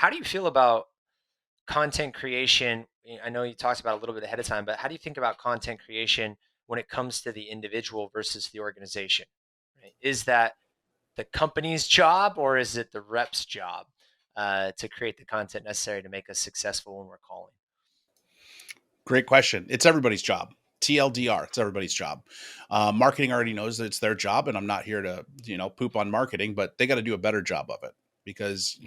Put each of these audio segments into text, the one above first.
how do you feel about content creation? I know you talked about it a little bit ahead of time, but how do you think about content creation when it comes to the individual versus the organization? Right? Is that the company's job or is it the rep's job to create the content necessary to make us successful when we're calling? Great question. It's everybody's job. TLDR, it's everybody's job. Marketing already knows that it's their job, and I'm not here to, poop on marketing, but they got to do a better job of it because,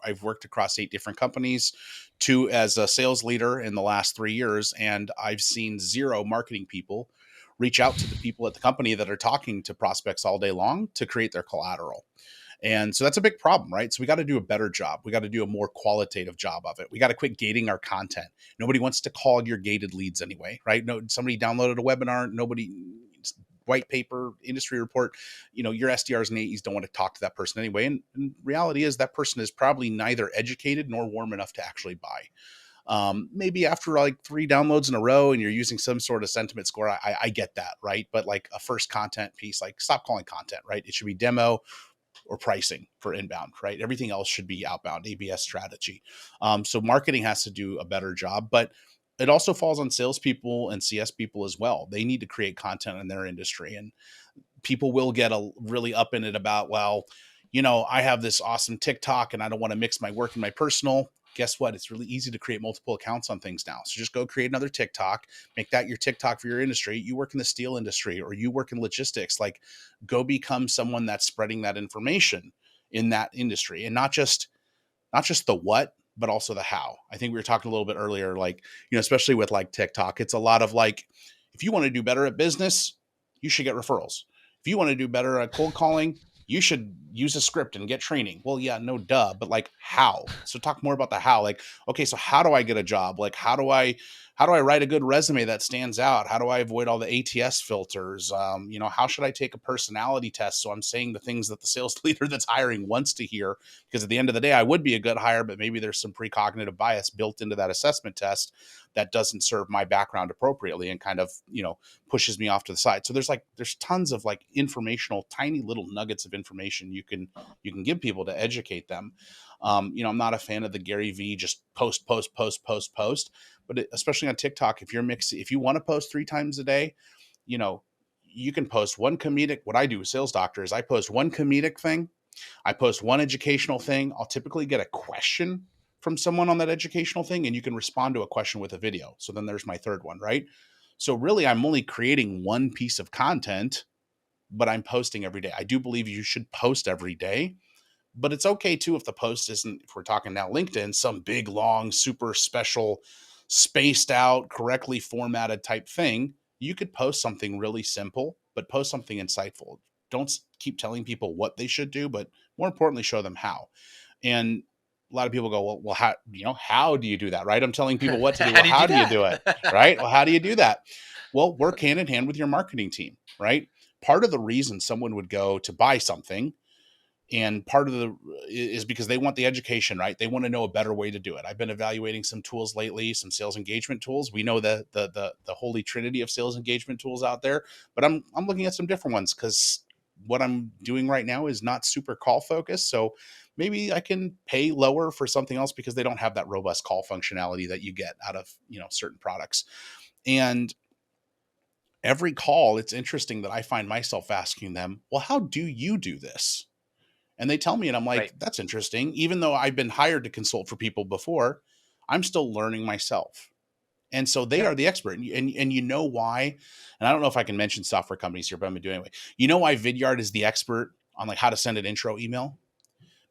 I've worked across 8 different companies, 2 as a sales leader in the last 3 years, and I've seen 0 marketing people reach out to the people at the company that are talking to prospects all day long to create their collateral. And so that's a big problem, right? So we got to do a better job. We got to do a more qualitative job of it. We got to quit gating our content. Nobody wants to call your gated leads anyway, right? No, somebody downloaded a webinar. Nobody, white paper, industry report. Your SDRs and AEs don't want to talk to that person anyway. And reality is that person is probably neither educated nor warm enough to actually buy. Maybe after like 3 downloads in a row and you're using some sort of sentiment score, I get that, right? But like a first content piece, like stop calling content, right? It should be demo or pricing for inbound, right? Everything else should be outbound, ABS strategy. So marketing has to do a better job, but it also falls on salespeople and CS people as well. They need to create content in their industry, and people will get really up in it about, well, I have this awesome TikTok and I don't want to mix my work and my personal. Guess what? It's really easy to create multiple accounts on things now. So just go create another TikTok, make that your TikTok for your industry. You work in the steel industry or you work in logistics, like go become someone that's spreading that information in that industry, and not just the what, but also the how. I think we were talking a little bit earlier, like, especially with like TikTok, it's a lot of like, if you want to do better at business, you should get referrals. If you want to do better at cold calling, you should use a script and get training. Well, yeah, no duh, but like how? So talk more about the how. Like, okay, so how do I get a job? Like, how do I write a good resume that stands out? How do I avoid all the ATS filters? How should I take a personality test so I'm saying the things that the sales leader that's hiring wants to hear? Because at the end of the day, I would be a good hire, but maybe there's some precognitive bias built into that assessment test that doesn't serve my background appropriately and kind of, pushes me off to the side. So there's tons of like informational, tiny little nuggets of information you can give people to educate them. I'm not a fan of the Gary V just post, but especially on TikTok, if you want to post 3 times a day, you can post one comedic. What I do with sales doctor is I post one comedic thing. I post one educational thing. I'll typically get a question from someone on that educational thing, and you can respond to a question with a video. So then there's my third one, right? So really, I'm only creating one piece of content, but I'm posting every day. I do believe you should post every day, but it's okay too if the post isn't, if we're talking now LinkedIn, some big, long, super special, spaced out, correctly formatted type thing. You could post something really simple, but post something insightful. Don't keep telling people what they should do, but more importantly, show them how. And a lot of people go, well, how do you do that? Right? I'm telling people what to do. How Well, do you do how do you do it? that? Right? Well, how do you do that? Well, work hand in hand with your marketing team, right? Part of the reason someone would go to buy something, and part of the is because they want the education, right? They want to know a better way to do it. I've been evaluating some tools lately, some sales engagement tools. We know the holy trinity of sales engagement tools out there, but I'm looking at some different ones because what I'm doing right now is not super call focused. So maybe I can pay lower for something else because they don't have that robust call functionality that you get out of, certain products. And every call, it's interesting that I find myself asking them, well, how do you do this? And they tell me, and I'm Right. like, that's interesting. Even though I've been hired to consult for people before, I'm still learning myself. And so they Yeah. are the expert. And you know why? And I don't know if I can mention software companies here, but I'm going to do it anyway. You know why Vidyard is the expert on like how to send an intro email?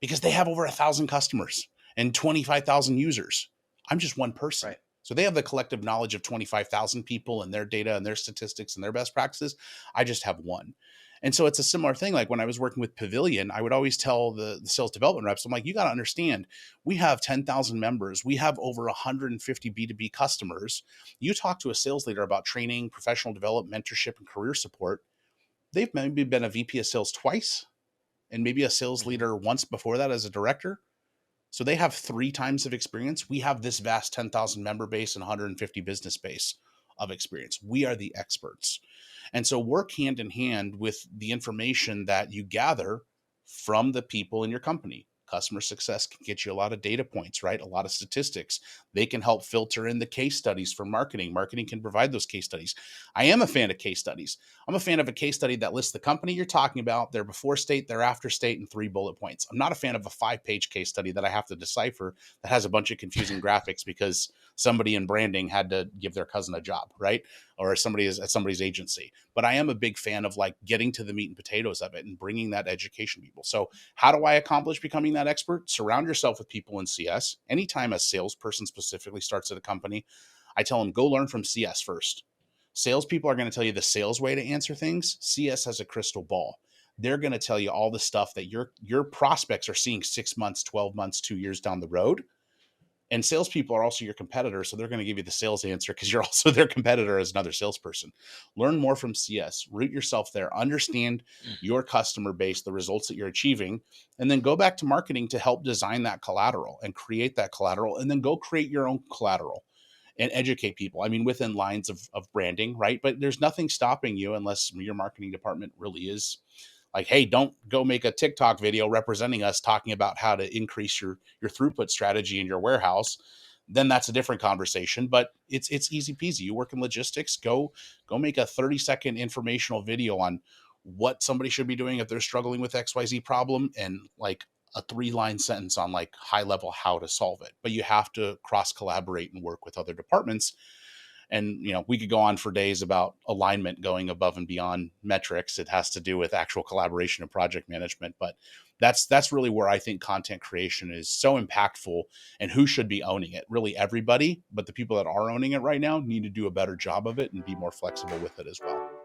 Because they have over 1,000 customers and 25,000 users. I'm just one person. Right. So they have the collective knowledge of 25,000 people and their data and their statistics and their best practices. I just have one. And so it's a similar thing. Like when I was working with Pavilion, I would always tell the sales development reps, I'm like, you got to understand, we have 10,000 members. We have over 150 B2B customers. You talk to a sales leader about training, professional development, mentorship, and career support. They've maybe been a VP of sales twice and maybe a sales Hmm. leader once before that as a director. So they have 3 times of experience. We have this vast 10,000 member base and 150 business base of experience. We are the experts. And so work hand in hand with the information that you gather from the people in your company. Customer success can get you a lot of data points, right? A lot of statistics. They can help filter in the case studies for marketing. Marketing can provide those case studies. I am a fan of case studies. I'm a fan of a case study that lists the company you're talking about, their before state, their after state, and 3 bullet points. I'm not a fan of a 5-page case study that I have to decipher that has a bunch of confusing graphics because somebody in branding had to give their cousin a job, right? Or somebody is at somebody's agency. But I am a big fan of like getting to the meat and potatoes of it and bringing that education to people. So how do I accomplish becoming that expert? Surround yourself with people in CS. Anytime a salesperson specifically starts at a company, I tell them, go learn from CS first. Salespeople are going to tell you the sales way to answer things. CS has a crystal ball. They're going to tell you all the stuff that your prospects are seeing 6 months, 12 months, 2 years down the road. And salespeople are also your competitors, so they're going to give you the sales answer because you're also their competitor as another salesperson. Learn more from CS, root yourself there, understand your customer base, the results that you're achieving, and then go back to marketing to help design that collateral and create that collateral, and then go create your own collateral and educate people. I mean, within lines of branding, right? But there's nothing stopping you unless your marketing department really is like, hey, don't go make a TikTok video representing us talking about how to increase your throughput strategy in your warehouse. Then that's a different conversation. But it's easy peasy. You work in logistics, go make a 30-second informational video on what somebody should be doing if they're struggling with XYZ problem, and like a 3-line sentence on like high level how to solve it. But you have to cross collaborate and work with other departments. And we could go on for days about alignment going above and beyond metrics. It has to do with actual collaboration and project management, but that's really where I think content creation is so impactful. And who should be owning it? Really everybody, but the people that are owning it right now need to do a better job of it and be more flexible with it as well.